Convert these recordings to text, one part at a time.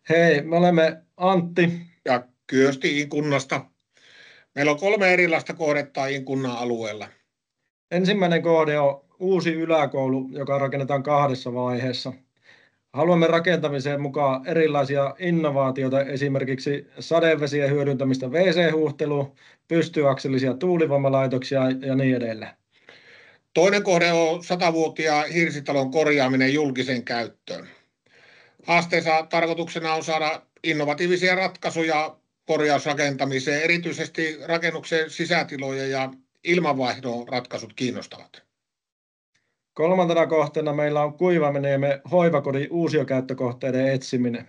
Hei, me olemme Antti. Ja Kyösti Inkunnasta. Meillä on 3 erilaista kohdetta Inkunnan alueella. Ensimmäinen kohde on uusi yläkoulu, joka rakennetaan 2 vaiheessa. Haluamme rakentamiseen mukaan erilaisia innovaatioita, esimerkiksi sadevesien hyödyntämistä WC-huuhteluun, pystyakselisia tuulivoimalaitoksia ja niin edelleen. Toinen kohde on 100-vuotiaan hirsitalon korjaaminen julkiseen käyttöön. Haasteensa tarkoituksena on saada innovatiivisia ratkaisuja korjausrakentamiseen, erityisesti rakennuksen sisätilojen ja ilmanvaihdon ratkaisut kiinnostavat. Kolmantena kohteena meillä on Kuivaniemen hoivakodin uusiokäyttökohteiden etsiminen.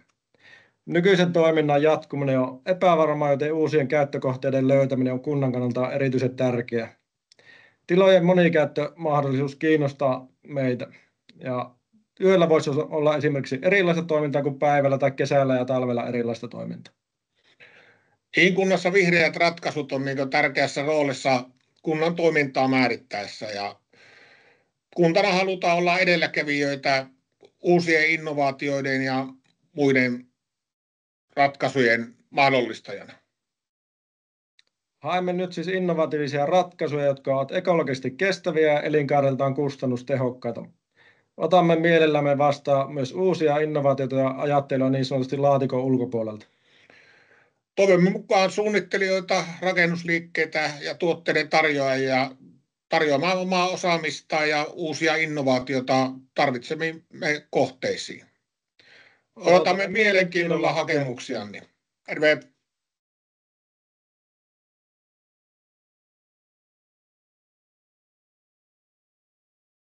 Nykyisen toiminnan jatkuminen on epävarmaa, joten uusien käyttökohteiden löytäminen on kunnan kannalta erityisen tärkeää. Tilojen monikäyttömahdollisuus kiinnostaa meitä. Ja yöllä voisi olla esimerkiksi erilaista toimintaa kuin päivällä tai kesällä ja talvella erilaista toimintaa. Inkunnassa vihreät ratkaisut on tärkeässä roolissa kunnan toimintaa määrittäessä. Ja kuntana halutaan olla edelläkävijöitä uusien innovaatioiden ja muiden ratkaisujen mahdollistajana. Haemme nyt siis innovatiivisia ratkaisuja, jotka ovat ekologisesti kestäviä ja elinkaareltaan kustannustehokkaita. Otamme mielellämme vastaan myös uusia innovaatioita ja ajattelua niin sanotusti laatikon ulkopuolelta. Toivomme mukaan suunnittelijoita, rakennusliikkeitä ja tuotteiden tarjoajia tarjoamaan omaa osaamista ja uusia innovaatioita tarvitsemimme kohteisiin. Odotamme mielenkiinnolla hakemuksianne. Terve!